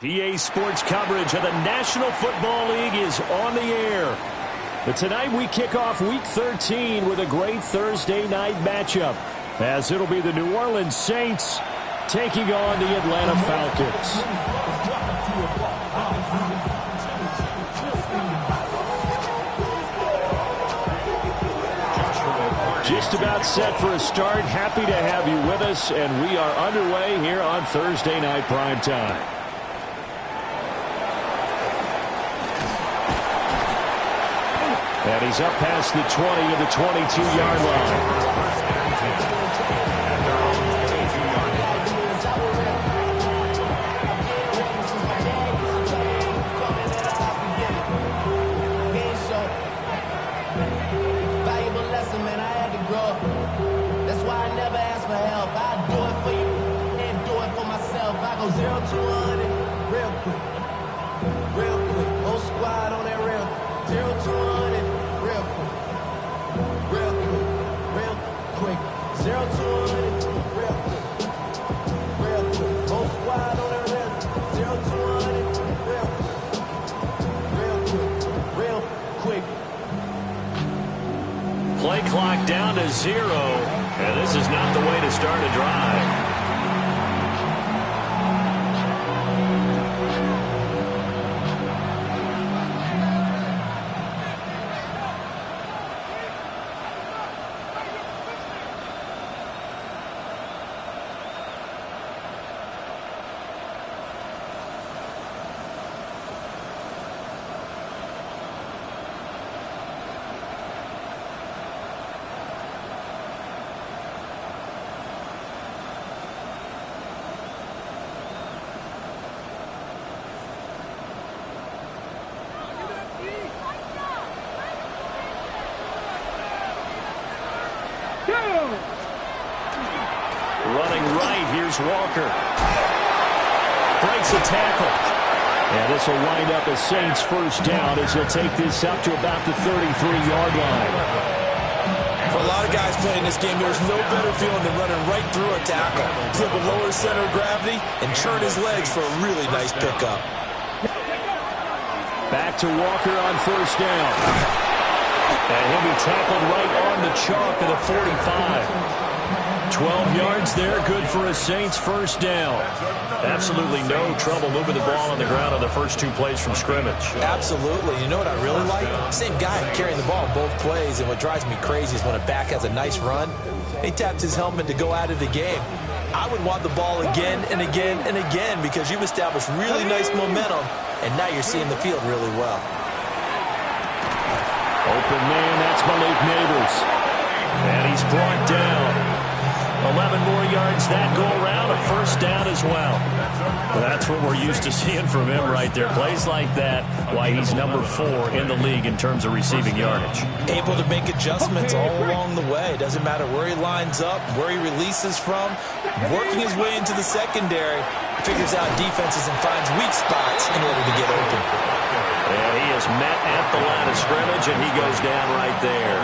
PA Sports coverage of the National Football League is on the air. But tonight we kick off Week 13 with a great Thursday night matchup, as it'll be the New Orleans Saints taking on the Atlanta Falcons. Just about set for a start. Happy to have you with us, and we are underway here on Thursday Night Primetime. And he's up past the 20 to the 22-yard line. Valuable lesson, man. I had to grow up. That's why I never ask for help. I do it for you and do it for myself. I go 0 to 100 real quick. Real quick. Whole squad on that real quick. 0 to 100 real quick. Real quick. Real quick. 0 to 100 real quick. Real quick. Whole squad on that real quick. 0 to 100 real quick. Real quick. Real quick. Play clock down to 0, and this is not the way to start a drive. Running right, here's Walker. Breaks a tackle. And this will wind up a Saints first down as he'll take this up to about the 33-yard line. For a lot of guys playing this game, there's no better feeling than running right through a tackle. Flip a lower center of gravity and churn his legs for a really nice pickup. Back to Walker on first down. And he'll be tackled right on the chalk of the 45. 12 yards there, good for a Saints first down. Absolutely no trouble moving the ball on the ground on the first 2 plays from scrimmage. Absolutely. You know what I really like? Same guy carrying the ball in both plays, and what drives me crazy is when a back has a nice run, he tapped his helmet to go out of the game. I would want the ball again and again and again because you've established really nice momentum, and now you're seeing the field really well. Open man, that's Malik Neighbors. And he's brought down. 11 more yards that go around, a first down as well. That's what we're used to seeing from him right there. Plays like that, why he's number 4 in the league in terms of receiving yardage. Able to make adjustments all along the way. Doesn't matter where he lines up, where he releases from. Working his way into the secondary, figures out defenses and finds weak spots in order to get open. And he is met at the line of scrimmage, and he goes down right there.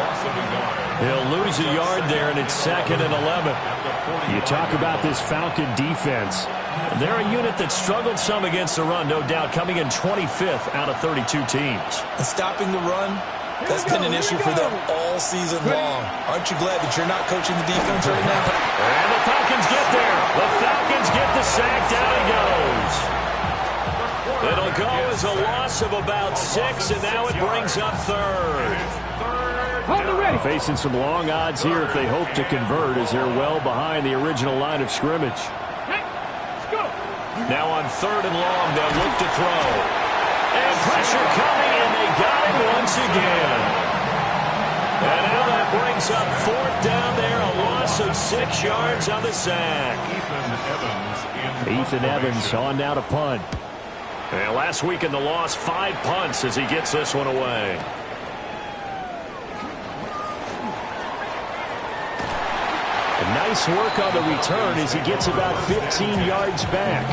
He'll lose a yard there, and it's 2nd and 11. You talk about this Falcon defense. They're a unit that struggled some against the run, no doubt, coming in 25th out of 32 teams. And stopping the run, that's been an issue for them all season long. Aren't you glad that you're not coaching the defense right now? And the Falcons get there. The Falcons get the sack. Down he goes. It'll go as a loss of about 6, and now it brings up 3rd. Facing some long odds here if they hope to convert, as they're well behind the original line of scrimmage. Now on 3rd and long, they'll look to throw. And pressure coming, and they got him once again. And now that brings up 4th down there, a loss of 6 yards on the sack. Ethan Evans on now to punt. And last week in the loss, 5 punts as he gets this one away. Nice work on the return as he gets about 15 yards back.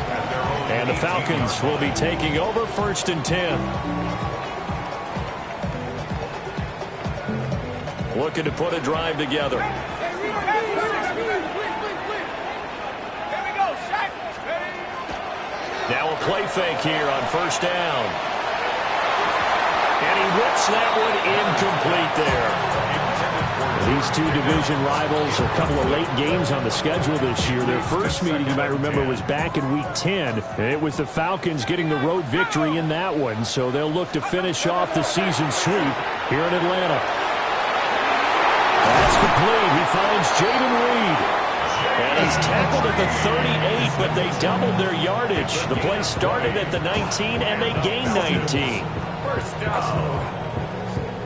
And the Falcons will be taking over 1st and 10. Looking to put a drive together. Now a They'll play fake here on first down. And he whips that one incomplete there. These two division rivals, a couple of late games on the schedule this year. Their first meeting, you might remember, was back in Week 10. And it was the Falcons getting the road victory in that one. So they'll look to finish off the season sweep here in Atlanta. That's complete. He finds Jaden Reed. And he's tackled at the 38, but they doubled their yardage. The play started at the 19, and they gained 19. First down.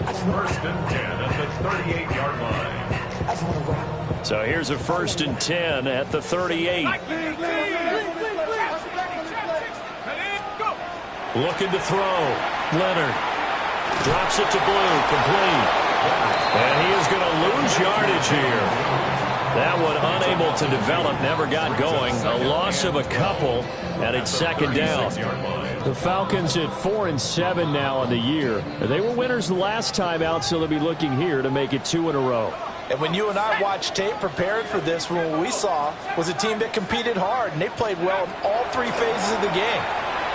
First and 10 at the 38-yard line. So here's a first and 10 at the 38. Looking to throw. Leonard drops it to Blue. Complete. And he is going to lose yardage here. That one unable to develop, never got going. A loss of a couple, and it's second down. The Falcons at 4-7 now on the year. They were winners the last time out, so they'll be looking here to make it 2 in a row. And when you and I watched tape prepared for this, what we saw was a team that competed hard, and they played well in all three phases of the game.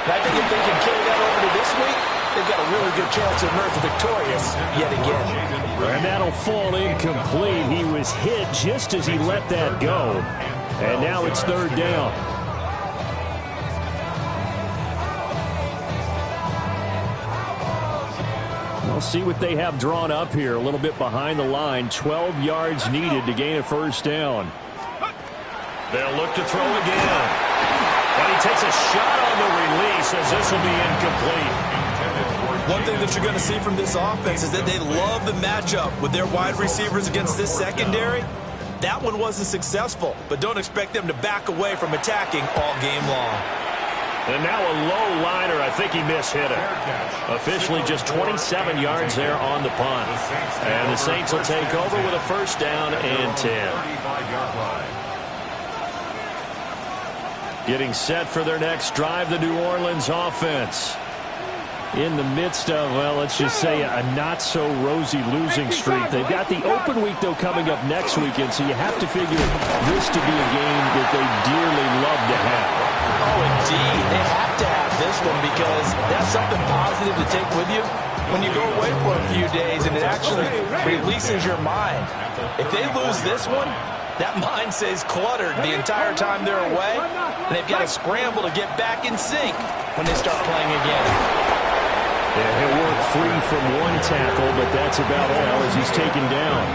And I think if they can carry that over to this week, they've got a really good chance to emerge victorious yet again. And that'll fall incomplete. He was hit just as he let that go. And now it's third down. We'll see what they have drawn up here. A little bit behind the line. 12 yards needed to gain a first down. They'll look to throw again. And he takes a shot on the release as this will be incomplete. One thing that you're going to see from this offense is that they love the matchup with their wide receivers against this secondary. That one wasn't successful, but don't expect them to back away from attacking all game long. And now a low liner. I think he mishit it. Officially just 27 yards there on the punt. And the Saints will take over with a first down and 10. Getting set for their next drive, the New Orleans offense. In the midst of, well, let's just say a not-so-rosy losing streak. They've got the open week, though, coming up next weekend, so you have to figure this to be a game that they dearly love to have. Oh, indeed. They have to have this one because that's something positive to take with you when you go away for a few days, and it actually releases your mind. If they lose this one, that mind stays cluttered the entire time they're away, and they've got to scramble to get back in sync when they start playing again. Yeah, he'll work free from one tackle, but that's about all as he's taken down.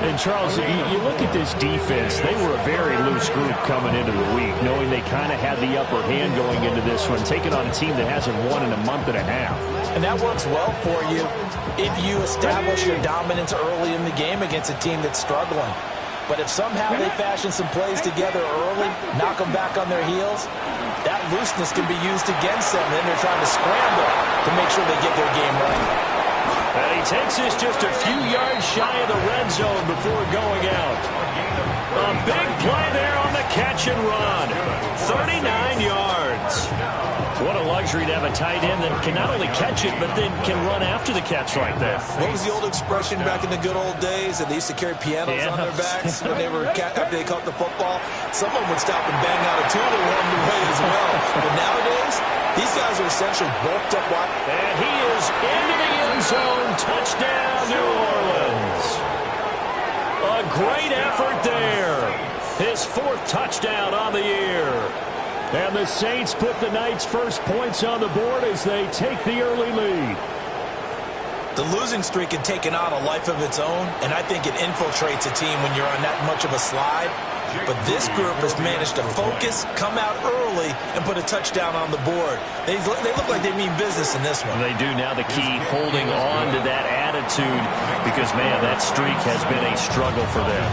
And, Charles, you look at this defense, they were a very loose group coming into the week, knowing they kind of had the upper hand going into this one, taking on a team that hasn't won in a month and a half. And that works well for you if you establish your dominance early in the game against a team that's struggling. But if somehow they fashion some plays together early, knock them back on their heels, that looseness can be used against them. Then they're trying to scramble to make sure they get their game right. And he takes this just a few yards shy of the red zone before going out. A big play there on the catch and run. 39 yards. What a luxury to have a tight end that can not only catch it, but then can run after the catch like that. What was the old expression back in the good old days that they used to carry pianos on their backs when they were after they caught the football? Someone would stop and bang out a tune along the way as well. But nowadays, these guys are essentially bulked up wide. And he is into the end zone. Touchdown, New Orleans. A great effort there. His fourth touchdown on the year. And the Saints put the night's first points on the board as they take the early lead. The losing streak had taken on a life of its own, and I think it infiltrates a team when you're on that much of a slide. But this group has managed to focus, come out early, and put a touchdown on the board. They look like they mean business in this one. They do now. The key, holding on to that attitude because, man, that streak has been a struggle for them.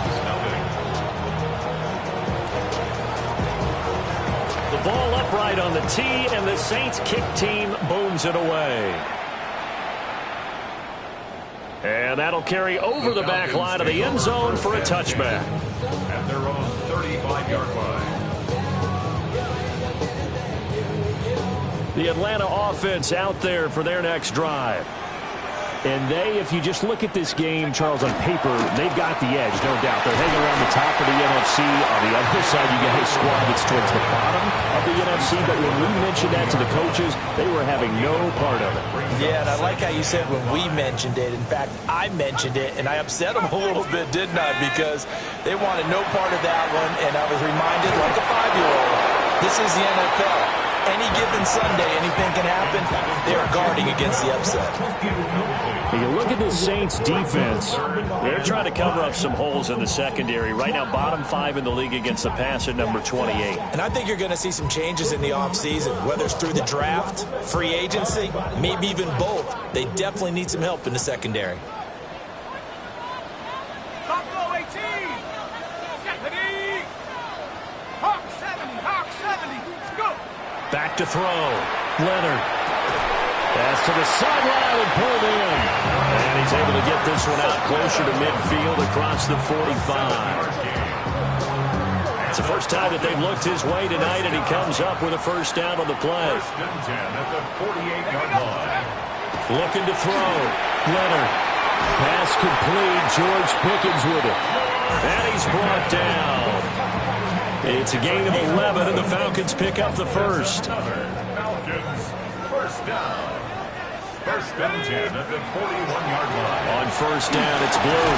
The ball upright on the tee, and the Saints kick team booms it away. And that'll carry over the back line of the end zone for a touchback. At their own 35-yard line. The Atlanta offense out there for their next drive. And they, if you just look at this game, Charles, on paper, they've got the edge, no doubt. They're hanging around the top of the NFC. On the other side, you got a squad that's towards the bottom of the NFC. But when we mentioned that to the coaches, they were having no part of it. Yeah, and I like how you said when we mentioned it. In fact, I mentioned it, and I upset them a little bit, didn't I? Because they wanted no part of that one, and I was reminded like a 5-year-old, this is the NFL. Any given Sunday, anything can happen. They're guarding against the upset. You look at the Saints defense. They're trying to cover up some holes in the secondary. Right now, bottom 5 in the league against the pass at number 28. And I think you're going to see some changes in the offseason, whether it's through the draft, free agency, maybe even both. They definitely need some help in the secondary. Back to throw. Leonard. Pass to the sideline and pulled in. And he's able to get this one out closer to midfield across the 45. It's the first time that they've looked his way tonight, and he comes up with a first down on the play. First and 10 at the 48-yard line. Looking to throw. Leonard. Pass complete. George Pickens with it. And he's brought down. It's a gain of 11, and the Falcons pick up the first. Falcons, first down. First and 10 at the 41-yard line. On first down, it's Blue.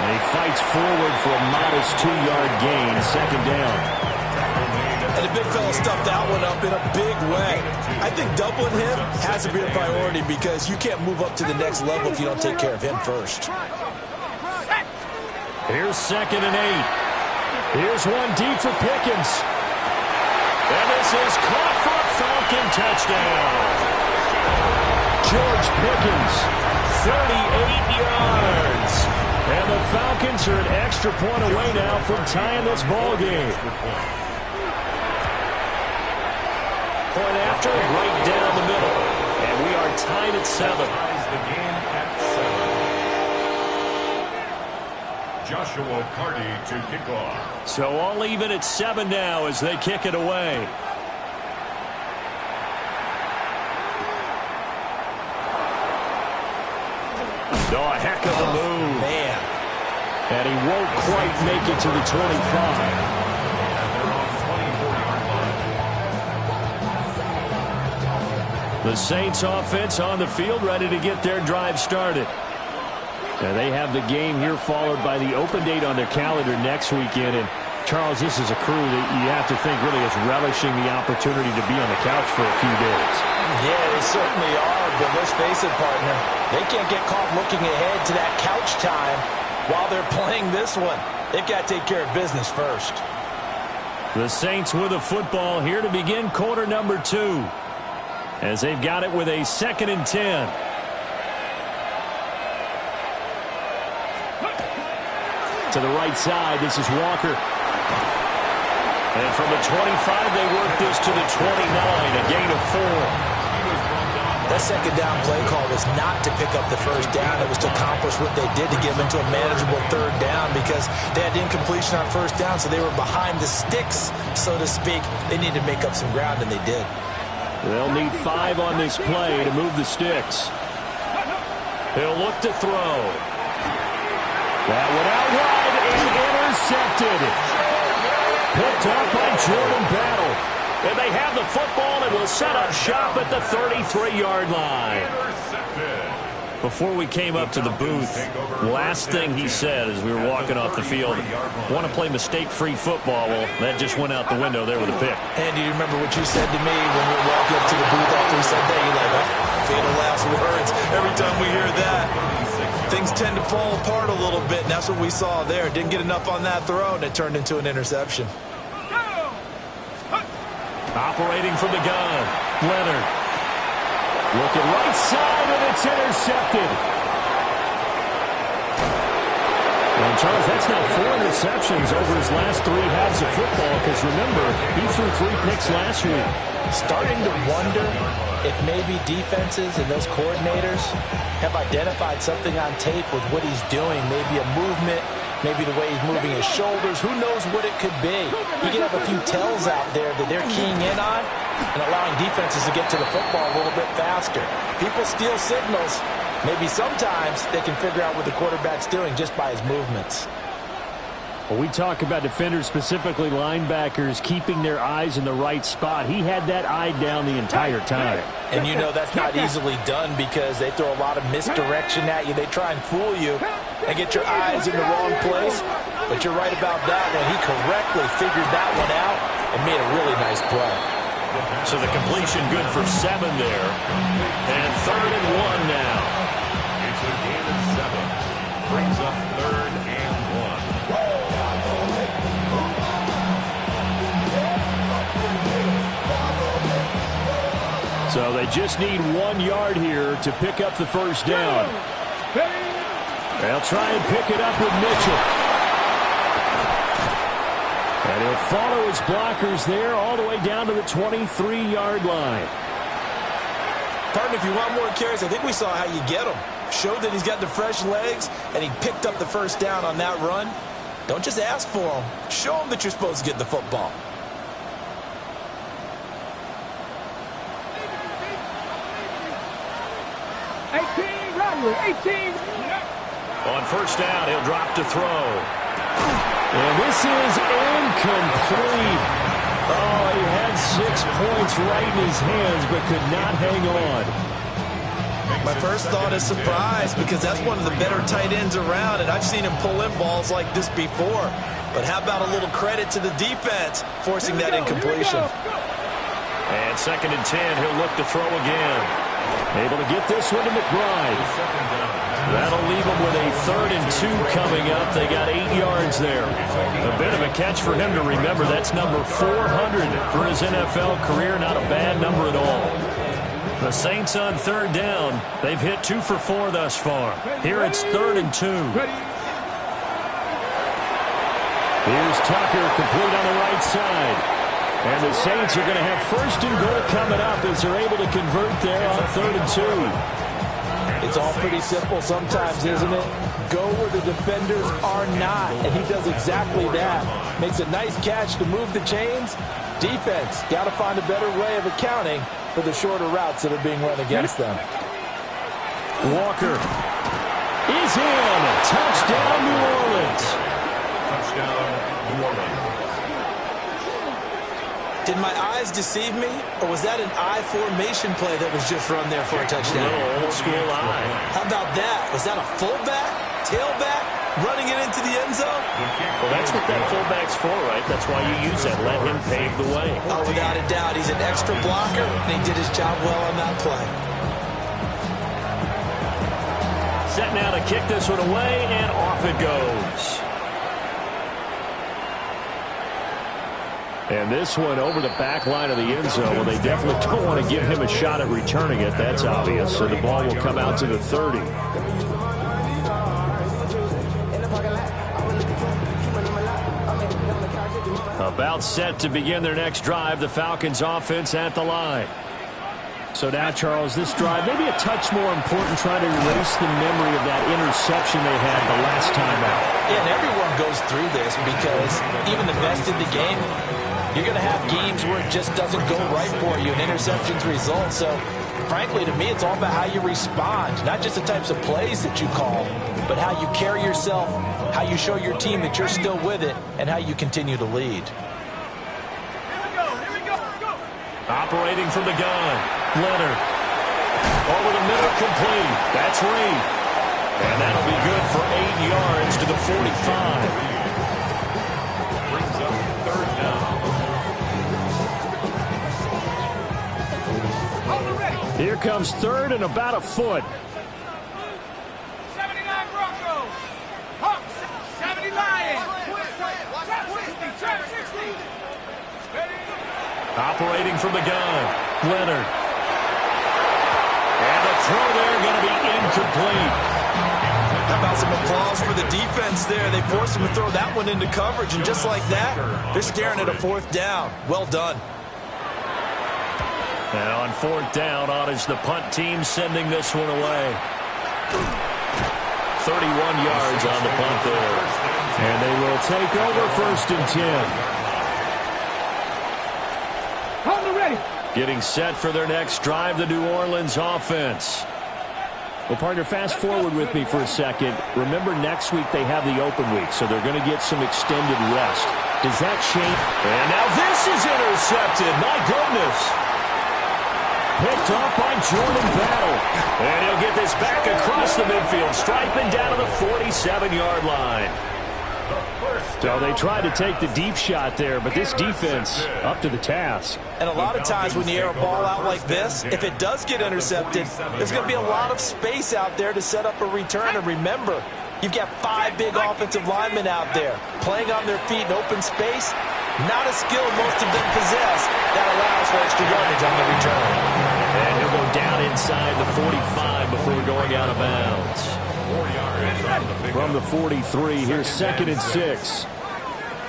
And he fights forward for a modest 2-yard gain, second down. And the big fella stuffed that one up in a big way. I think doubling him has to be a priority because you can't move up to the next level if you don't take care of him first. Here's second and 8. Here's one deep for Pickens. And this is caught for a Falcon touchdown. George Pickens, 38 yards. And the Falcons are an extra point away now from tying this ball game. Point after, right down the middle. And we are tied at 7. The game at 7. Joshua Carty to kick off. So all even at 7 now as they kick it away. Oh, a heck of a move. Man. And he won't quite make it to the 25. The Saints offense on the field, ready to get their drive started. Now they have the game here followed by the open date on their calendar next weekend. And Charles, this is a crew that you have to think really is relishing the opportunity to be on the couch for a few days. Yeah, they certainly are, but let's face it, partner. They can't get caught looking ahead to that couch time while they're playing this one. They've got to take care of business first. The Saints with a football here to begin quarter number 2. As they've got it with a 2nd and 10. To the right side, this is Walker. And from the 25, they work this to the 29, a gain of 4. That second down play call was not to pick up the first down. It was to accomplish what they did to get them into a manageable 3rd down because they had incompletion on first down, so they were behind the sticks, so to speak. They needed to make up some ground, and they did. They'll need 5 on this play to move the sticks. He'll look to throw. That one out wide and intercepted. Picked up by Jordan Battle. And they have the football and will set up shop at the 33-yard line. Before we came up to the booth, last thing he said as we were walking off the field, want to play mistake-free football. Well, that just went out the window there with a pick. And do you remember what you said to me when we were walking up to the booth after he said that? You're like, oh, fatal last words. Every time we hear that, things tend to fall apart a little bit, and that's what we saw there. Didn't get enough on that throw, and it turned into an interception. Operating from the gun, Leonard. Looking right side, and it's intercepted. And Charles, that's now 4 interceptions over his last 3 halves of football, because remember, he threw 3 picks last week. Starting to wonder if maybe defenses and those coordinators have identified something on tape with what he's doing, maybe a movement, maybe the way he's moving his shoulders. Who knows what it could be? You can have a few tells out there that they're keying in on, and allowing defenses to get to the football a little bit faster. People steal signals. Maybe sometimes they can figure out what the quarterback's doing just by his movements. Well, we talk about defenders, specifically linebackers, keeping their eyes in the right spot. He had that eye down the entire time. And you know that's not easily done because they throw a lot of misdirection at you. They try and fool you and get your eyes in the wrong place. But you're right about that one. He correctly figured that one out and made a really nice play. So the completion good for 7 there. And 3rd and 1 now. It's a gain of 7. Brings up 3rd and 1. So they just need 1 yard here to pick up the first down. They'll try and pick it up with Mitchell. And he'll follow his blockers there all the way down to the 23-yard line. Partner, if you want more carries, I think we saw how you get him. Showed that he's got the fresh legs, and he picked up the first down on that run. Don't just ask for him. Show him that you're supposed to get the football. On first down, he'll drop to throw. And this is incomplete. Oh, he had 6 points right in his hands, but could not hang on. My first thought is surprise because that's one of the better tight ends around, and I've seen him pull in balls like this before. But how about a little credit to the defense forcing that incompletion? And 2nd and 10, he'll look to throw again. Able to get this one to McBride. That'll leave them with a 3rd and 2 coming up. They got 8 yards there. A bit of a catch for him to remember. That's number 400 for his NFL career. Not a bad number at all. The Saints on 3rd down. They've hit 2 for 4 thus far. Here it's 3rd and 2. Here's Tucker, complete on the right side. And the Saints are going to have 1st and goal coming up as they're able to convert there on 3rd and 2. It's all pretty simple sometimes, isn't it? Go where the defenders are not, and he does exactly that. Makes a nice catch to move the chains. Defense, got to find a better way of accounting for the shorter routes that are being run against them. Walker is in. Touchdown, New Orleans. Touchdown, New Orleans. Did my eyes deceive me, or was that an I formation play that was just run there for a touchdown? Little old school eye. How about that? Was that a fullback, tailback, running it into the end zone? Well, that's what that fullback's for, right? That's why you use that. Let him pave the way. Oh, without a doubt. He's an extra blocker, and he did his job well on that play. Set now to kick this one away, and off it goes. And this one over the back line of the end zone. Well, they definitely don't want to give him a shot at returning it. That's obvious. So the ball will come out to the 30. About set to begin their next drive. The Falcons offense at the line. So now, Charles, this drive maybe a touch more important, trying to erase the memory of that interception they had the last time out. Yeah, and everyone goes through this because even the best in the game, you're going to have games where it just doesn't go right for you, and interceptions result. So, frankly, to me, it's all about how you respond, not just the types of plays that you call, but how you carry yourself, how you show your team that you're still with it, and how you continue to lead. Operating from the gun, Leonard. Over the middle, complete. That's Reed. And that'll be good for 8 yards to the 45. Brings up 3rd down. Here comes 3rd and about a foot. 79 Broncos. Hawks, 70 Lions. 60. Operating from the gun, Leonard. And the throw there going to be incomplete. How about some applause for the defense there? They forced him to throw that one into coverage, and just like that, they're staring at a 4th down. Well done. And on 4th down, on is the punt team sending this one away. 31 yards on the punt there. And they will take over 1st and 10. Hold it ready. Getting set for their next drive, the New Orleans offense. Well, partner, fast forward with me for a second. Remember, next week they have the open week, so they're going to get some extended rest. Does that change? And now this is intercepted. My goodness. Picked off by Jordan Battle. And he'll get this back across the midfield, striping down to the 47-yard line. So they tried to take the deep shot there, but this defense up to the task. And a lot of times when you air a ball out like this, if it does get intercepted, there's going to be a lot of space out there to set up a return. And remember, you've got 5 big offensive linemen out there playing on their feet in open space. Not a skill most of them possess that allows for extra yardage on the return. And he'll go down inside the 45 before going out of bounds. From the 43, here's 2nd and 6.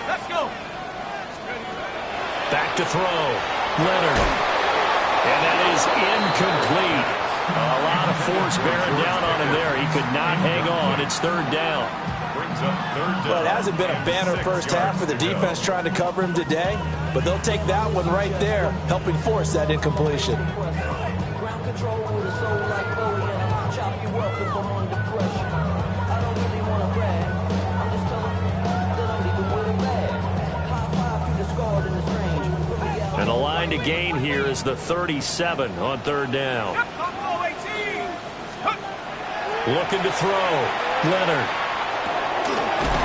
Let's go. Back to throw. Leonard. And that is incomplete. A lot of force bearing down on him there. He could not hang on. It's 3rd down. Well, it hasn't been a banner first half for the defense trying to cover him today, but they'll take that one right there, helping force that incompletion. Ground control with a soul like Bowie, and I'll chop you up if I'm under pressure. I don't really want to brag. I'm just telling you that I'm leaving with a bag. High five to the scarred in the strange. And the line to gain here is the 37 on 3rd down. Looking to throw. Leonard.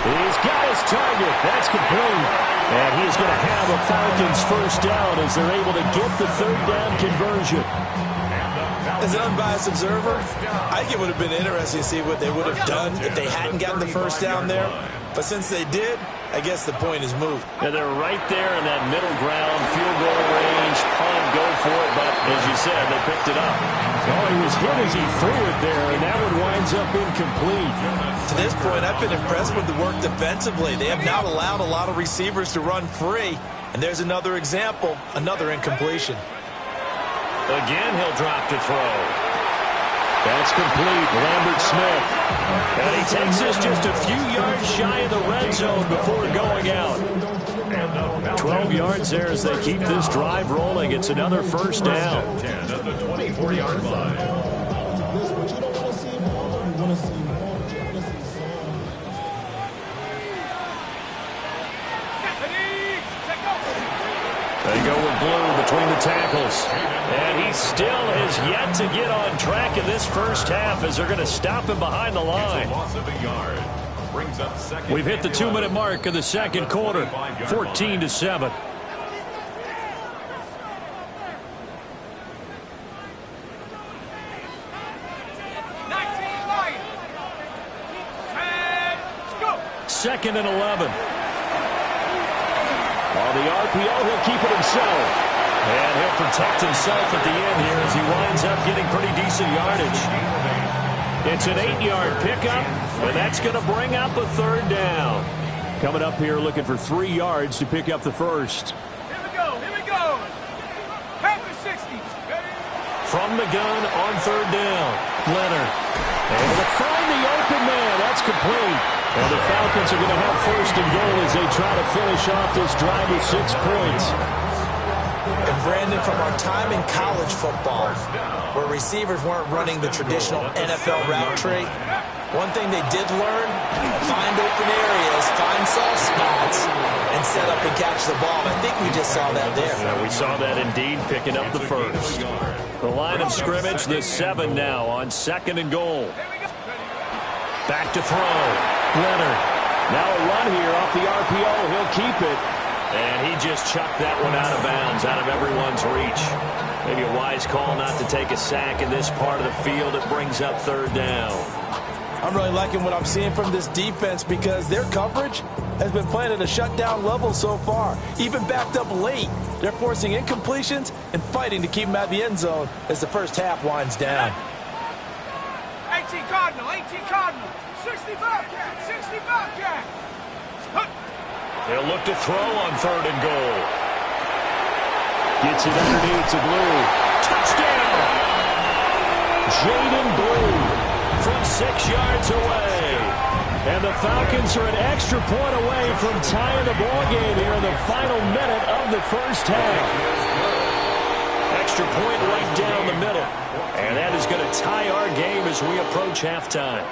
He's got his target. That's complete. And he's going to have a Falcons first down as they're able to get the 3rd down conversion. As an unbiased observer, I think it would have been interesting to see what they would have done if they hadn't gotten the first down there. But since they did, I guess the point is moved. And they're right there in that middle ground, field goal range, punt, go for it. But as you said, they picked it up. Oh, he was hit as he threw it there, and that one winds up incomplete. To this point, I've been impressed with the work defensively. They have not allowed a lot of receivers to run free. And there's another example, another incompletion. Again, he'll drop to throw. That's complete. Lambert Smith. And he takes us just a few yards shy of the red zone before going out. 12 yards there as they keep this drive rolling. It's another first down. 10 at the 24-yard line. They go with Blue between the tackles. And he still has yet to get on track in this first half as they're going to stop him behind the line. We've hit the 2-minute mark of the second quarter, 14-7. Second and 11. On the RPO, he'll keep it himself. And he'll protect himself at the end here as he winds up getting pretty decent yardage. It's an 8-yard pickup, and that's going to bring up a 3rd down. Coming up here looking for 3 yards to pick up the first. Here we go. Here we go. Panther 60. From the gun on 3rd down. Leonard. Able to find the open man. That's complete. And the Falcons are going to have 1st and goal as they try to finish off this drive with 6 points. And Brandon, from our time in college football, where receivers weren't running the traditional NFL route tree, one thing they did learn, find open areas, find soft spots, and set up and catch the ball. I think we just saw that there. Yeah, we saw that indeed, picking up the first. The line of scrimmage, the 7 now on 2nd and goal. Back to throw. Leonard. Now a run here off the RPO. He'll keep it. And he just chucked that one out of bounds, out of everyone's reach. Maybe a wise call not to take a sack in this part of the field. It brings up 3rd down. I'm really liking what I'm seeing from this defense because their coverage has been playing at a shutdown level so far. Even backed up late, they're forcing incompletions and fighting to keep them out of the end zone as the first half winds down. 18 Cardinal, 18 Cardinal, 65 cat, 65 cat. They'll look to throw on 3rd and goal. Gets it underneath to Blue. Touchdown! Jaden Blue from 6 yards away. And the Falcons are an extra point away from tying the ball game here in the final minute of the first half. extra point right down the middle. And that is going to tie our game as we approach halftime.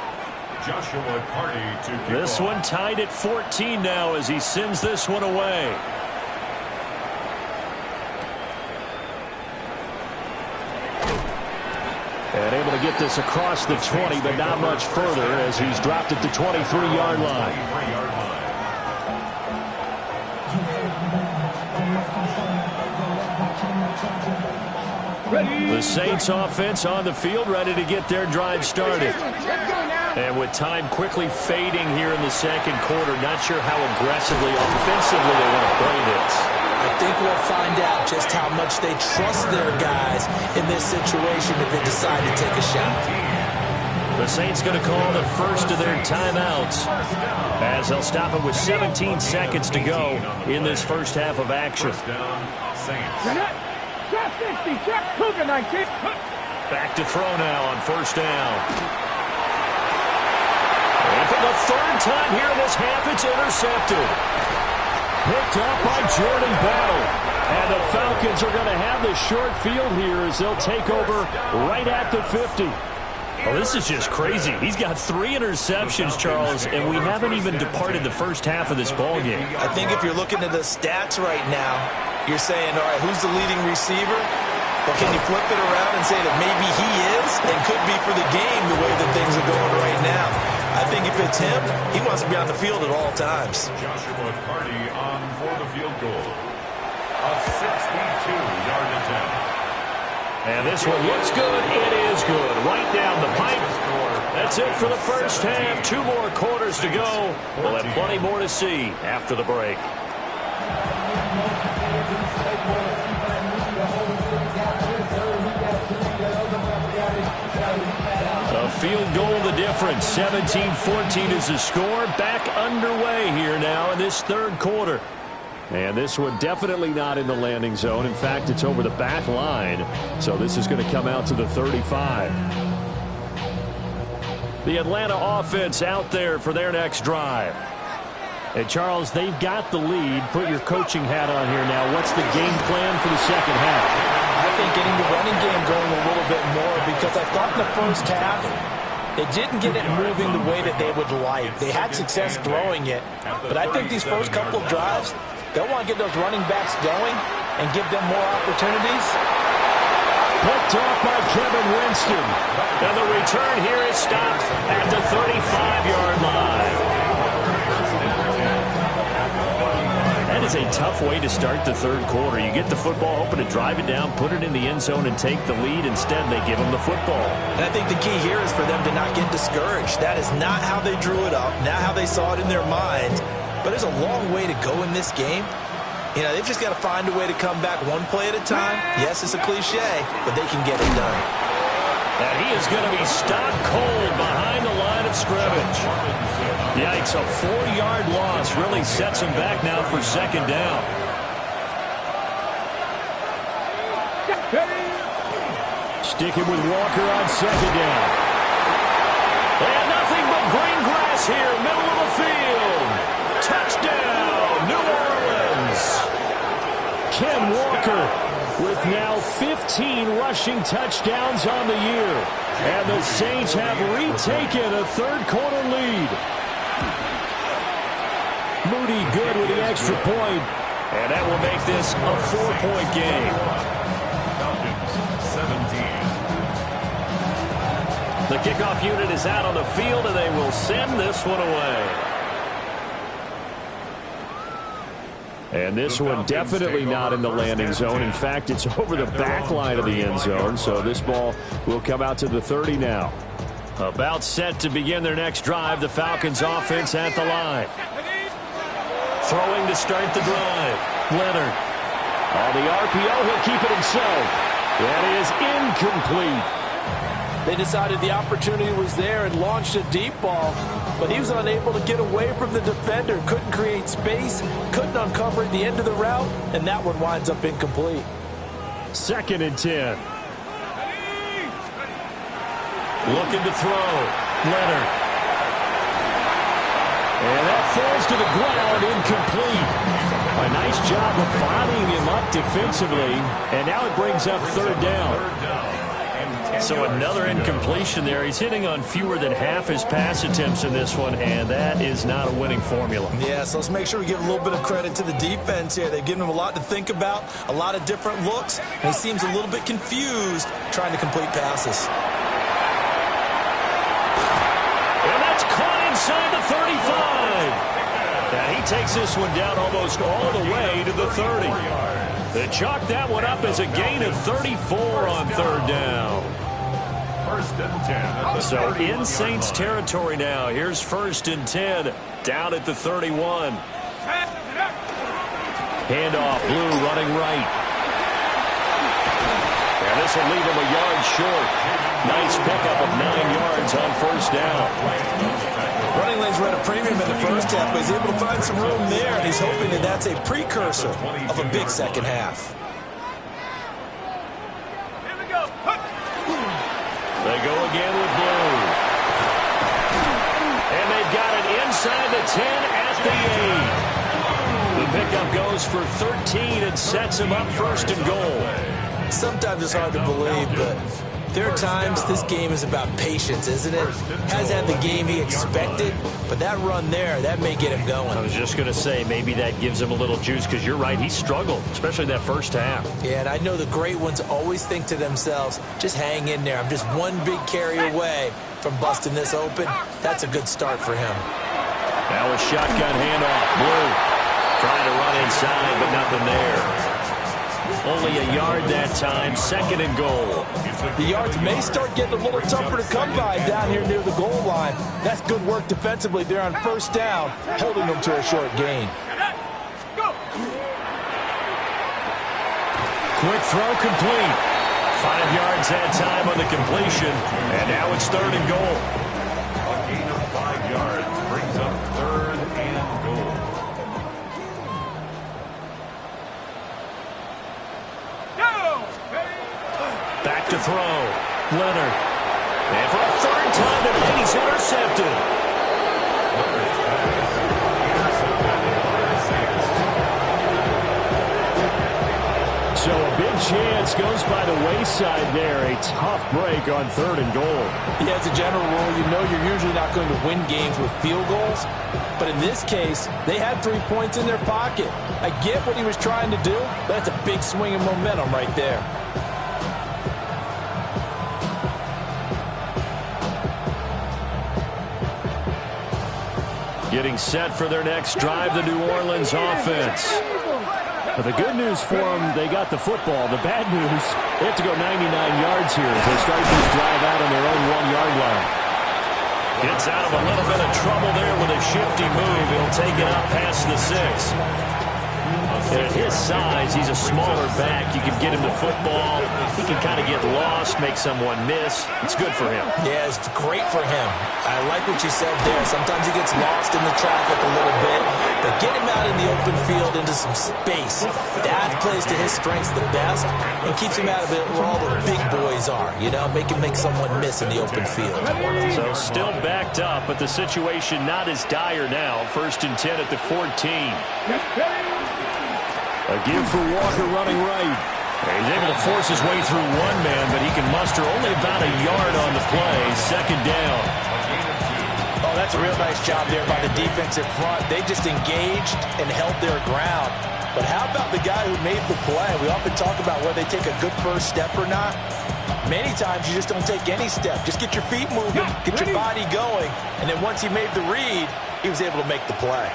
Joshua Carty to kick This off. one tied at 14 now as he sends this one away. And able to get this across the 20, but not much further as he's dropped it to 23-yard line. 23-yard line. The Saints offense on the field, ready to get their drive started. And with time quickly fading here in the second quarter, not sure how aggressively, offensively they want to play this. I think we'll find out just how much they trust their guys in this situation if they decide to take a shot. The Saints going to call the first of their timeouts as they'll stop it with 17 seconds to go in this first half of action. First down, Saints. Check 60, check Cougar 19. Back to throw now on first down. And for the third time here in this half, it's intercepted. Picked up by Jordan Battle. And the Falcons are going to have the short field here as they'll take over right at the 50. Oh, this is just crazy. He's got 3 interceptions, Charles, and we haven't even departed the first half of this ballgame. I think if you're looking at the stats right now, you're saying, all right, who's the leading receiver? But can you flip it around and say that maybe he is and could be for the game the way that things are going right now? I think if it's him, he wants to be on the field at all times. Joshua Carty on for the field goal. A 62-yard attempt. And this one looks good. It is good. Right down the pipe. That's it for the first half. 2 more quarters to go. We'll have plenty more to see after the break. A field goal the difference. 17-14 is the score. Back underway here now in this third quarter. And this one definitely not in the landing zone. In fact, it's over the back line. So this is going to come out to the 35. The Atlanta offense out there for their next drive. And Charles, they've got the lead. Put your coaching hat on here now. What's the game plan for the second half? I think getting the running game going a little bit more because I thought in the first half they didn't get it moving the way that they would like. They had success throwing it. But I think these first couple of drives, they'll want to get those running backs going and give them more opportunities. Picked off by Kevin Winston. And the return here is stopped at the 35-yard line. That is a tough way to start the third quarter. You get the football, hoping to drive it down, put it in the end zone, and take the lead. Instead, they give them the football. And I think the key here is for them to not get discouraged. That is not how they drew it up, not how they saw it in their minds. But there's a long way to go in this game. You know, they've just got to find a way to come back one play at a time. Yes, it's a cliche, but they can get it done. And he is going to be stopped cold behind the line of scrimmage. Yikes, a 4-yard loss really sets him back now for second down. Sticking with Walker on second down. And nothing but green grass here, middle of the field. Touchdown, New Orleans. Ken Walker with now 15 rushing touchdowns on the year. And the Saints have retaken a third-quarter lead. Moody good with the extra point. And that will make this a 4-point game. Falcons 17. The kickoff unit is out on the field, and they will send this one away. And this one definitely not in the landing zone. In fact, it's over the back line of the end zone. So this ball will come out to the 30 now. About set to begin their next drive. The Falcons offense at the line. Throwing to start the drive. Leonard. On the RPO, he'll keep it himself. That is incomplete. They decided the opportunity was there and launched a deep ball, but he was unable to get away from the defender, couldn't create space, couldn't uncover at the end of the route, and that one winds up incomplete. 2nd and 10. Looking to throw. Leonard. And that falls to the ground, incomplete. A nice job of bodying him up defensively, and now it brings up third down. So another incompletion there. He's hitting on fewer than half his pass attempts in this one, and that is not a winning formula. Yeah, so let's make sure we give a little bit of credit to the defense here. They've given him a lot to think about, a lot of different looks, and he seems a little bit confused trying to complete passes. And that's caught inside the 35. Now he takes this one down almost all the way to the 30. They chalk that one up as a gain of 34 on third down. First and 10. So in Saints territory now. Here's first and 10 down at the 31. Handoff, Blue running right. And this will leave him a yard short. Nice pickup of 9 yards on first down. Running lanes were at a premium in the first half, but he's able to find some room there, and he's hoping that that's a precursor of a big second half. Here we go. They go again with Blue. And they've got it inside the 10 at the 8. The pickup goes for 13 and sets him up first and goal. Sometimes it's hard to believe, but there are times this game is about patience, isn't it? Hasn't had the game he expected, but that run there, that may get him going. I was just going to say, maybe that gives him a little juice, because you're right, he struggled, especially that first half. Yeah, and I know the great ones always think to themselves, just hang in there. I'm just one big carry away from busting this open. That's a good start for him. That was shotgun handoff. Blue trying to run inside, but nothing there. Only a yard that time, second and goal. The yards may start getting a little tougher to come by down here near the goal line. That's good work defensively there on first down, holding them to a short gain. Quick throw complete. 5 yards that time on the completion, and now it's third and goal. A gain of 5 yards brings up third and goal. Back to throw. Leonard. And for a third time tonight, he's intercepted. So a big chance goes by the wayside there. A tough break on third and goal. Yeah, as a general rule, you know you're usually not going to win games with field goals. But in this case, they had 3 points in their pocket. I get what he was trying to do, but that's a big swing of momentum right there. Getting set for their next drive, the New Orleans offense. But the good news for them, they got the football. The bad news, they have to go 99 yards here as they start this drive out on their own 1-yard line. Gets out of a little bit of trouble there with a shifty move. He'll take it up past the 6. And at his size, he's a smaller back. You can get him the football. He can kind of get lost, make someone miss. It's good for him. Yeah, it's great for him. I like what you said there. Sometimes he gets lost in the traffic a little bit, but get him out in the open field into some space. That plays to his strengths the best and keeps him out of it where all the big boys are, you know, make someone miss in the open field. So still backed up, but the situation not as dire now. First and 10 at the 14. A give for Walker running right. He's able to force his way through one man, but he can muster only about a yard on the play. Second down. Oh, that's a real nice job there by the defensive front. They just engaged and held their ground. But how about the guy who made the play? We often talk about whether they take a good first step or not. Many times you just don't take any step. Just get your feet moving, get your body going, and then once he made the read, he was able to make the play.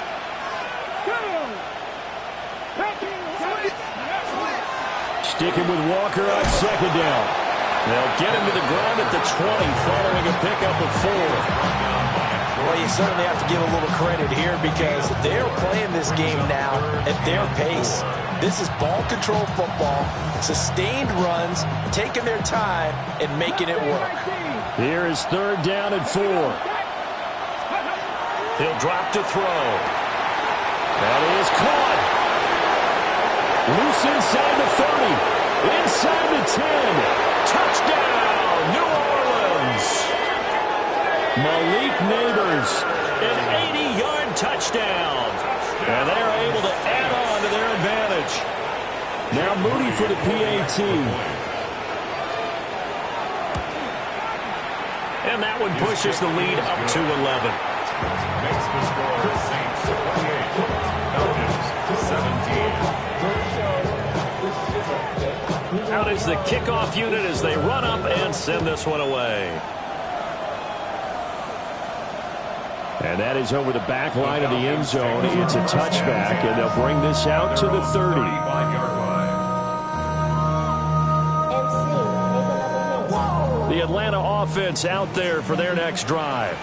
Sticking with Walker on second down. They'll get him to the ground at the 20 following a pickup of 4. Well, you certainly have to give a little credit here because they're playing this game now at their pace. This is ball control football, sustained runs, taking their time and making it work. Here is third down and 4. He'll drop to throw. That is caught. Loose inside the 30. Inside the 10. Touchdown, New Orleans. Malik Neighbors. An 80-yard touchdown. And they're able to add on to Now Moody for the PAT. And that one pushes the lead up to 11. Makes the score Saints 28, Falcons 17. Out is the kickoff unit as they run up and send this one away. And that is over the back line of the end zone. It's a touchback, and they'll bring this out to the 30. 35-yard line. The Atlanta offense out there for their next drive.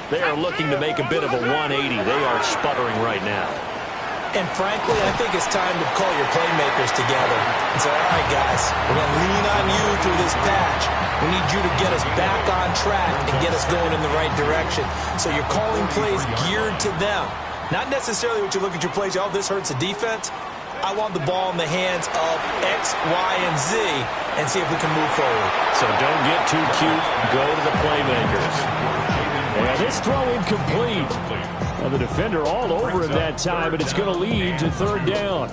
They are looking to make a bit of a 180. They are sputtering right now. And frankly, I think it's time to call your playmakers together and say, all right, guys, we're going to lean on you through this patch. We need you to get us back on track and get us going in the right direction. So you're calling plays geared to them. Not necessarily what you look at your plays, oh, this hurts the defense. I want the ball in the hands of X, Y, and Z and see if we can move forward. So don't get too cute. Go to the playmakers. And this throw incomplete. Well, the defender all over him that time, but it's going to lead to third down.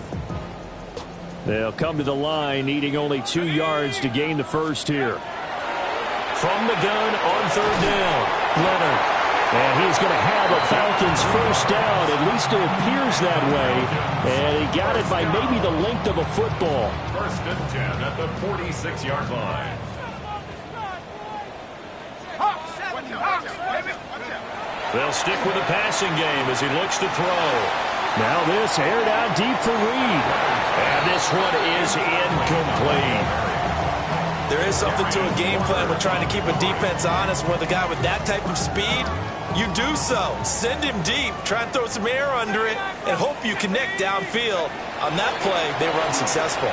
They'll come to the line, needing only 2 yards to gain the first here. From the gun on third down, Leonard. And he's going to have a Falcons first down. At least it appears that way. And he got it by maybe the length of a football. First and 10 at the 46-yard line. They'll stick with the passing game as he looks to throw. Now this aired out deep for Reed. And this one is incomplete. There is something to a game plan with trying to keep a defense honest with a guy with that type of speed. You do so. Send him deep. Try and throw some air under it and hope you connect downfield. On that play, they were unsuccessful.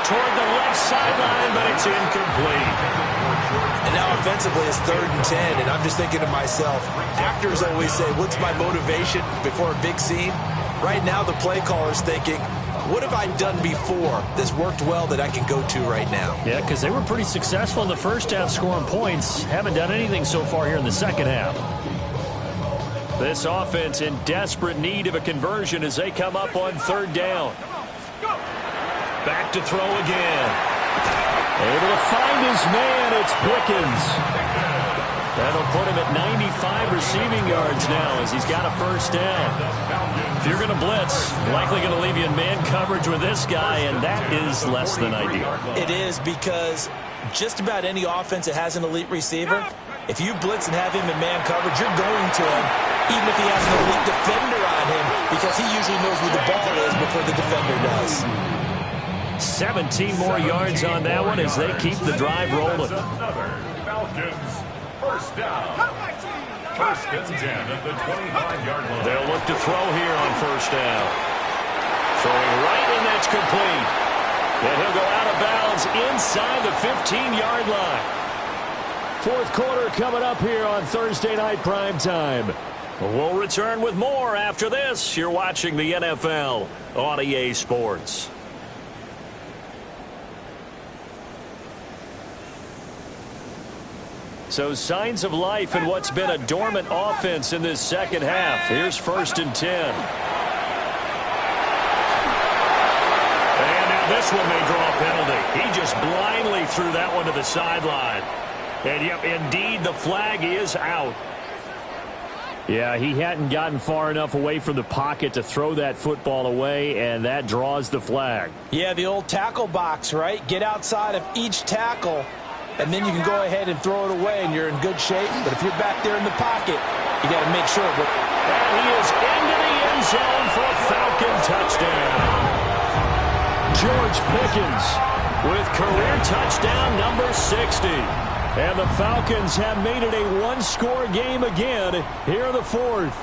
Toward the left sideline, but it's incomplete. And now offensively it's 3rd and 10, and I'm just thinking to myself, actors always say, what's my motivation before a big scene? Right now the play caller's thinking, what have I done before that's worked well that I can go to right now? Yeah, because they were pretty successful in the first half scoring points. Haven't done anything so far here in the second half. This offense in desperate need of a conversion as they come up on third down. Back to throw again. Able to find his man. It's Pickens. That'll put him at 95 receiving yards now as he's got a first down. If you're going to blitz, likely going to leave you in man coverage with this guy, and that is less than ideal. It is, because just about any offense that has an elite receiver, if you blitz and have him in man coverage, you're going to him, even if he has an elite defender on him, because he usually knows where the ball is before the defender does. 17 more yards on that one as they keep the drive rolling. Falcons first down. First and 10 at the 25-yard line. They'll look to throw here on first down. Throwing right, and that's complete. And he'll go out of bounds inside the 15-yard line. Fourth quarter coming up here on Thursday Night Primetime. We'll return with more after this. You're watching the NFL on EA Sports. So signs of life in what's been a dormant offense in this second half. Here's first and 10. And now this one may draw a penalty. He just blindly threw that one to the sideline. And yep, indeed, the flag is out. Yeah, he hadn't gotten far enough away from the pocket to throw that football away, and that draws the flag. Yeah, the old tackle box, right? Get outside of each tackle, and then you can go ahead and throw it away, and you're in good shape. But if you're back there in the pocket, you got to make sure. And he is into the end zone for a Falcon touchdown. George Pickens with career touchdown number 60. And the Falcons have made it a one-score game again here in the fourth.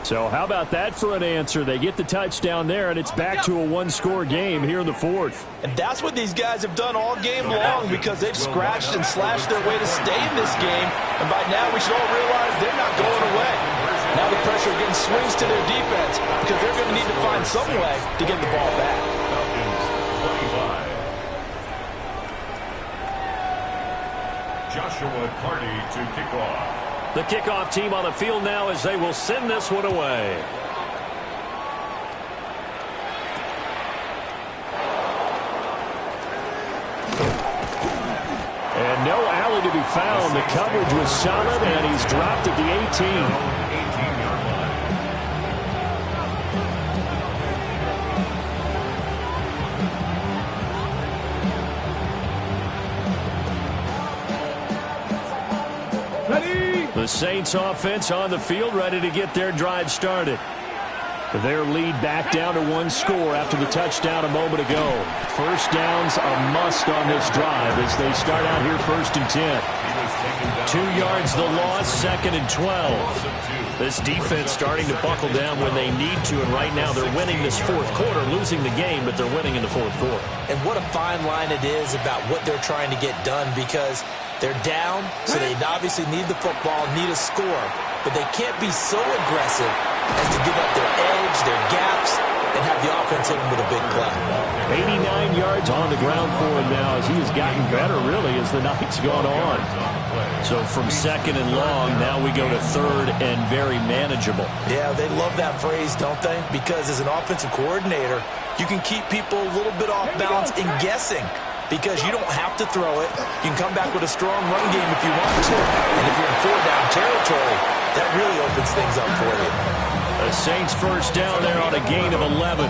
So how about that for an answer? They get the touchdown there, and it's back to a one-score game here in the fourth. And that's what these guys have done all game long, because they've scratched and slashed their way to stay in this game. And by now we should all realize they're not going away. Now the pressure again swings to their defense, because they're going to need to find some way to get the ball back. Joshua Carty to kick off. The kickoff team on the field now as they will send this one away. nowhere to be found. The coverage was solid, and he's dropped at the 18. The Saints offense on the field, ready to get their drive started. Their lead back down to 1 score after the touchdown a moment ago. First down's a must on this drive as they start out here 1st and 10. 2 yards the loss, 2nd and 12. This defense starting to buckle down when they need to, and right now they're winning this 4th quarter, losing the game, but they're winning in the 4th quarter. And what a fine line it is about what they're trying to get done, because they're down, so they obviously need the football, need a score, but they can't be so aggressive as to give up their edge, their gaps, and have the offense hit them with a big play. 89 yards on the ground for him now as he has gotten better, really, as the night's gone on. So from 2nd and long, now we go to 3rd and very manageable. Yeah, they love that phrase, don't they? Because as an offensive coordinator, you can keep people a little bit off balance and guessing, because you don't have to throw it. You can come back with a strong run game if you want to. And if you're in 4-down territory, that really opens things up for you. The Saints first down there on a gain of 11.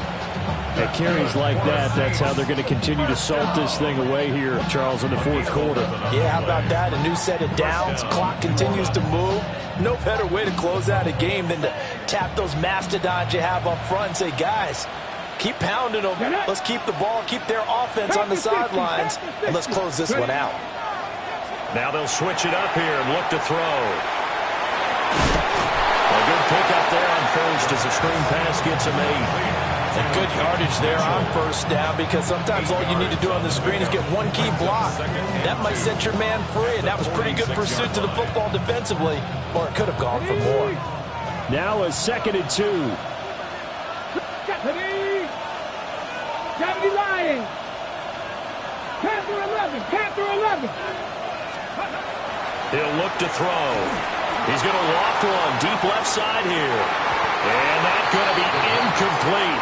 At carries like that, that's how they're going to continue to salt this thing away here, Charles, in the 4th quarter. Yeah, how about that? A new set of downs. Clock continues to move. No better way to close out a game than to tap those mastodons you have up front and say, guys, keep pounding them. Let's keep the ball, keep their offense on the sidelines, and let's close this one out. Now they'll switch it up here and look to throw. A good pickup there on 1st as the screen pass gets him 8. And good yardage there on 1st down, because sometimes all you need to do on the screen is get one key block. That might set your man free, and that was pretty good pursuit to the football defensively, or it could have gone for more. Now a 2nd and 2. Deputy Lion. Panther 11. Panther 11. He'll look to throw. He's going to walk one deep left side here. And that's going to be incomplete.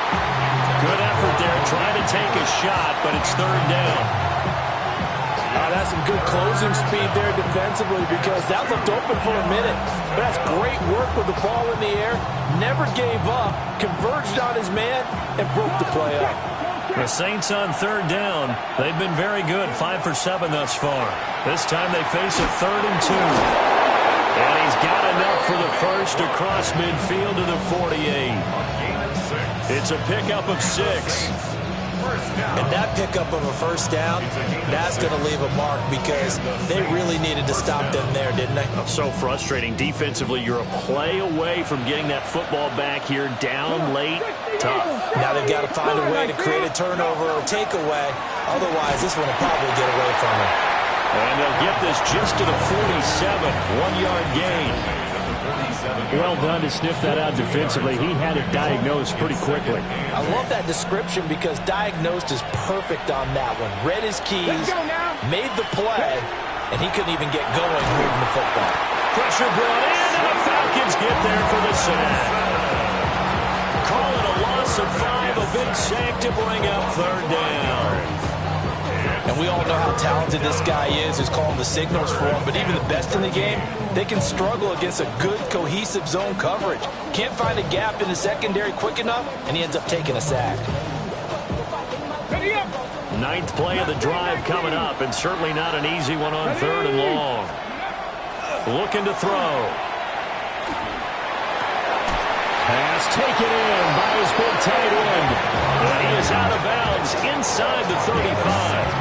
Good effort there trying to take a shot, but it's 3rd down. That's some good closing speed there defensively, because that looked open for a minute. But that's great work with the ball in the air. Never gave up, converged on his man, and broke the play up. The Saints on 3rd down. They've been very good, 5 for 7 thus far. This time they face a 3rd and 2. And he's got enough for the first across midfield to the 48. It's a pickup of 6. And that pickup of a 1st down, that's going to leave a mark, because they really needed to stop them there, didn't they? So frustrating. Defensively, you're a play away from getting that football back here, down late, tough. Now they've got to find a way to create a turnover or a takeaway. Otherwise, this one will probably get away from them. And they'll get this just to the 47, 1-yard gain. Well done to sniff that out defensively. He had it diagnosed pretty quickly. I love that description, because diagnosed is perfect on that one. Read his keys, made the play, and he couldn't even get going moving the football. Pressure brought in, and the Falcons get there for the sack. Call it a loss of 5, a big sack to bring up 3rd down. And we all know how talented this guy is, who's calling the signals for him. But even the best in the game, they can struggle against a good, cohesive zone coverage. Can't find a gap in the secondary quick enough, and he ends up taking a sack. 9th play of the drive coming up, and certainly not an easy one on 3rd and long. Looking to throw. Pass taken in by his big tight end. And he is out of bounds inside the 35.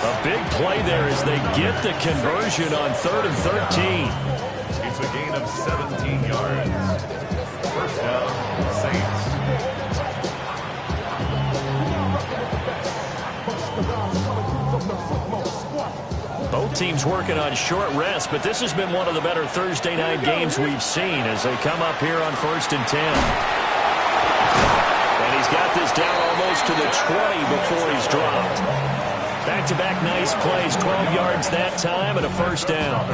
A big play there as they get the conversion on 3rd and 13. It's a gain of 17 yards. 1st down, Saints. Both teams working on short rest, but this has been one of the better Thursday night games we've seen as they come up here on 1st and 10. And he's got this down almost to the 20 before he's dropped. Back-to-back nice plays, 12 yards that time, and a 1st down.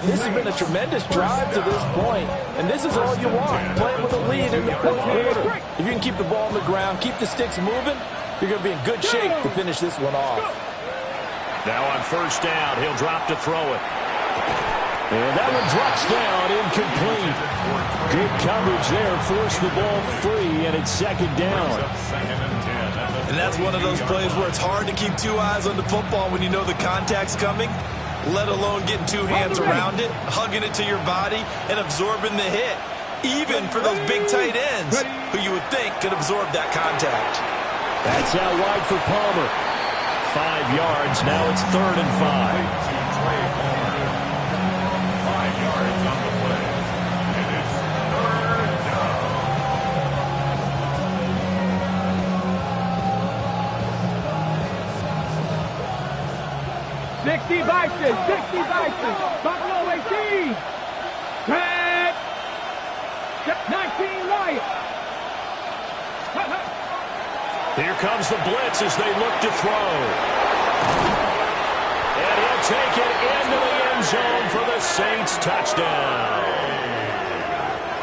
This has been a tremendous drive to this point, and this is all you want, playing with a lead in the 4th quarter. If you can keep the ball on the ground, keep the sticks moving, you're going to be in good shape to finish this one off. Now on first down, he'll drop to throw it. And that one drops down, incomplete. Good coverage there, forced the ball free, and it's second down. And that's one of those plays where it's hard to keep two eyes on the football when you know the contact's coming, let alone getting two hands around it, hugging it to your body, and absorbing the hit, even for those big tight ends who you would think could absorb that contact. That's out wide for Palmer. 5 yards, now it's 3rd and 5. 5 yards on the play. And it's 3rd down. 60 Bison, 60 Bison, Buffalo 18, 10, 19 Lions. Here comes the blitz as they look to throw. And he'll take it into the end zone for the Saints touchdown.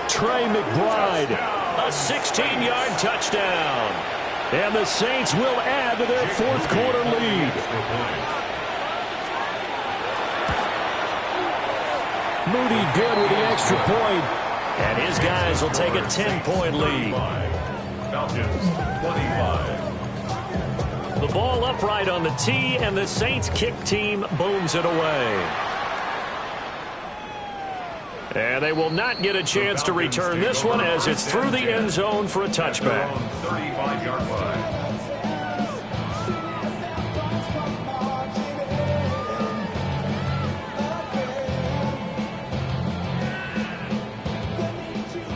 Trey McBride, a 16-yard touchdown. And the Saints will add to their 4th quarter lead. Moody good with the extra point. And his guys will take a 10-point lead. Falcons 25. The ball upright on the tee, and the Saints kick team booms it away. And they will not get a chance to return this one as it's through the end zone for a touchback. 35-yard line.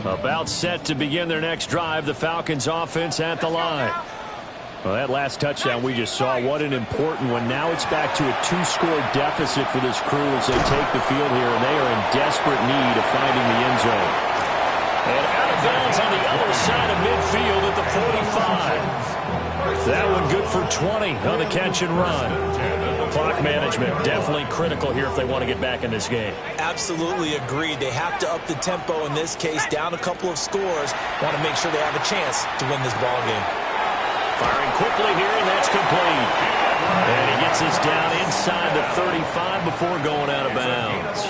About set to begin their next drive, the Falcons offense at the line. Well, that last touchdown we just saw, what an important one. Now it's back to a 2-score deficit for this crew as they take the field here, and they are in desperate need of finding the end zone. And out of bounds on the other side of midfield at the 45. That one good for 20 on the catch and run. Clock management definitely critical here if they want to get back in this game. Absolutely agreed. They have to up the tempo in this case, down a couple of scores. Want to make sure they have a chance to win this ball game. Firing quickly here, and that's complete. And he gets us down inside the 35 before going out of bounds.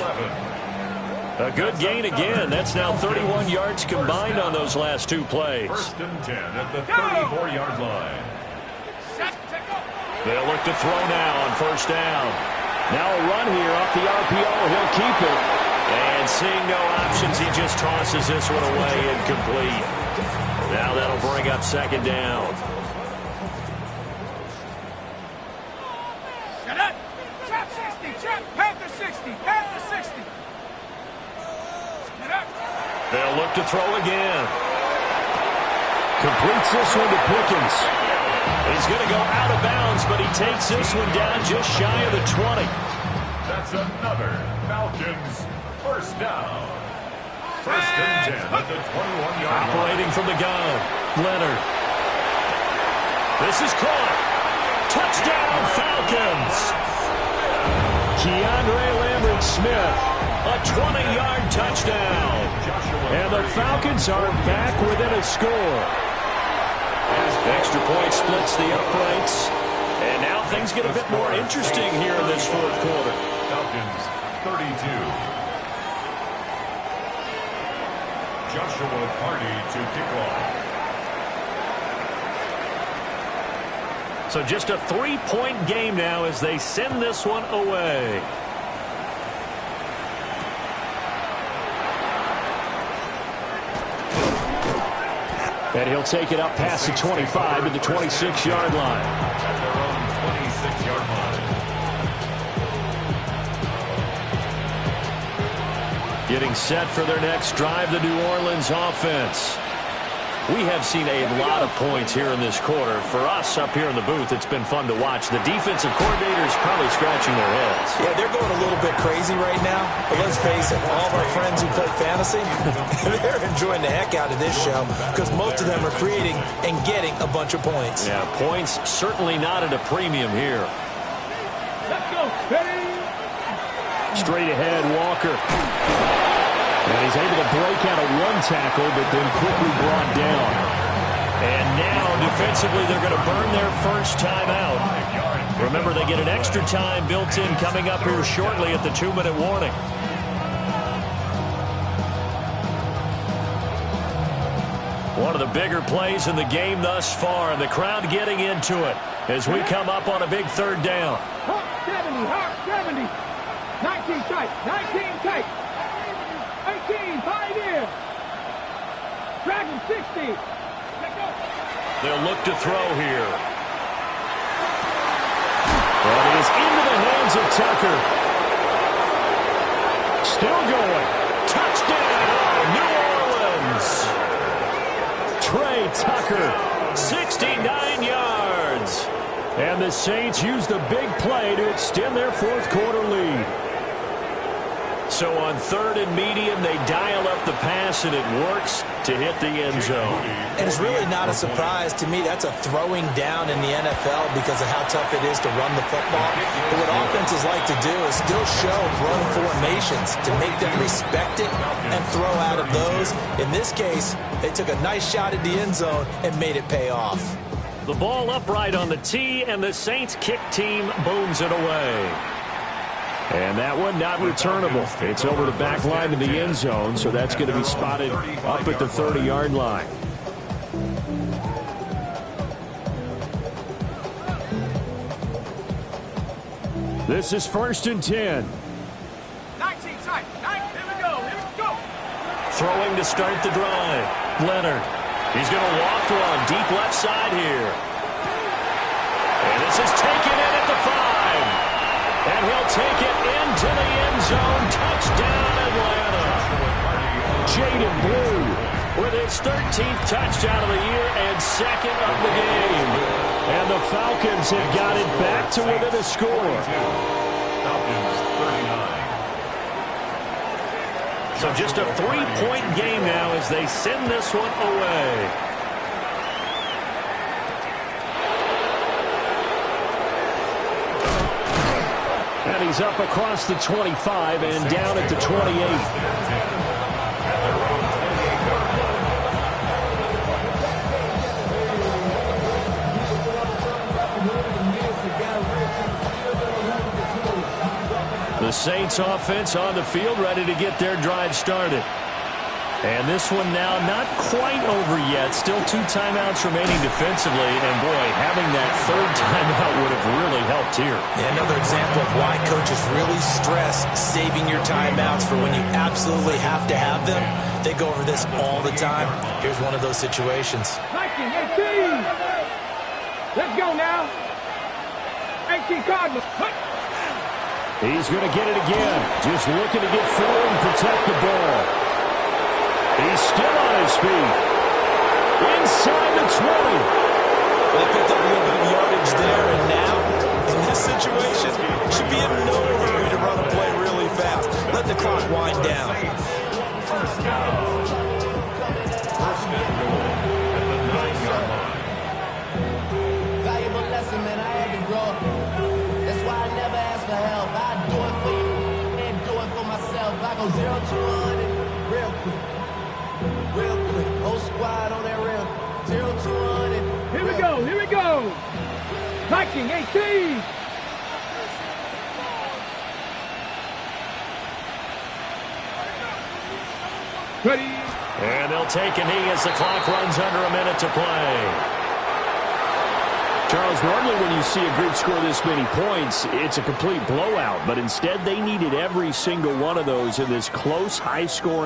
A good gain again. That's now 31 yards combined on those last 2 plays. 1st and 10 at the 34-yard line. They'll look to throw now on first down. Now a run here off the RPO. He'll keep it. And seeing no options, he just tosses this one away incomplete. Now that'll bring up second down. Trap 60, trap, Panther 60, Panther 60. They'll look to throw again. Completes this one to Pickens. He's going to go out of bounds, but he takes this one down just shy of the 20. That's another Falcons 1st down. 1st and 10 at the 21-yard line. Operating from the gun, Leonard. This is caught. Touchdown, Falcons. Keandre Lambert-Smith, a 20-yard touchdown. And the Falcons are back within a score. Extra point splits the uprights. And now things get a bit more interesting here in this 4th quarter. Falcons 32. Joshua Party to kick off. So just a 3-point game now as they send this one away. And he'll take it up past the 25 to the 26-yard line. At their own 26-yard line. Getting set for their next drive, the New Orleans offense. We have seen a lot of points here in this quarter. For us up here in the booth, it's been fun to watch. The defensive coordinators probably scratching their heads. Yeah, they're going a little bit crazy right now. But let's face it, all of our friends who play fantasy, they're enjoying the heck out of this show because most of them are creating and getting a bunch of points. Yeah, points certainly not at a premium here. Let's go. Straight ahead, Walker. And he's able to break out of one tackle, but then quickly brought down. And now, defensively, they're going to burn their first timeout. Remember, they get an extra time built in coming up here shortly at the 2-minute warning. One of the bigger plays in the game thus far, and the crowd getting into it as we come up on a big 3rd down. 70, 19 tight, 19 tight, 18, 5 in, Dragon 60. They'll look to throw here. That is into the hands of Tucker. Still going. Touchdown, New Orleans. Trey Tucker, 69 yards. And the Saints use the big play to extend their 4th quarter lead. So on 3rd and medium, they dial up the pass, and it works to hit the end zone. And it's really not a surprise to me. That's a throwing down in the NFL because of how tough it is to run the football. But what offenses like to do is still show run formations to make them respect it and throw out of those. In this case, they took a nice shot at the end zone and made it pay off. The ball upright on the tee, and the Saints kick team booms it away. And that one not returnable. It's over the back line of the end zone, so that's going to be spotted up at the 30-yard line. This is 1st and 10. 19 tight, 9, here we go. Throwing to start the drive. Leonard. He's going to walk one deep left side here. And this is taken in at the 5. And he'll take it into the end zone. Touchdown, Atlanta. Jaden Blue with his 13th touchdown of the year and 2nd of the game. And the Falcons have got it back to within a score. Falcons 39. So just a 3-point game now as they send this one away. And he's up across the 25 and down at the 28. The Saints offense on the field, ready to get their drive started. And this one now not quite over yet. Still 2 timeouts remaining defensively. And, boy, having that 3rd timeout would have really helped here. Yeah, another example of why coaches really stress saving your timeouts for when you absolutely have to have them. They go over this all the time. Here's one of those situations. 19, 18. Let's go now. 18 Cardinals. He's going to get it again. Just looking to get forward and protect the ball. He's still on his feet. Inside the 20. They picked up a little bit of yardage there, and now, in this situation, should be in no hurry to run a play really fast. Let the clock wind down. First down. First and goal at the 9-yard line. Valuable lesson, man. I had to grow up. That's why I never ask for help. I do it for you and do it for myself. I go 0 to 100 real quick. Real quick. Whole squad on that real. 0 to 100. Here we go, here we go. 19, 18. Ready. And they'll take a knee as the clock runs under a minute to play. Charles, normally when you see a group score this many points, it's a complete blowout. But instead, they needed every single one of those in this close, high-scoring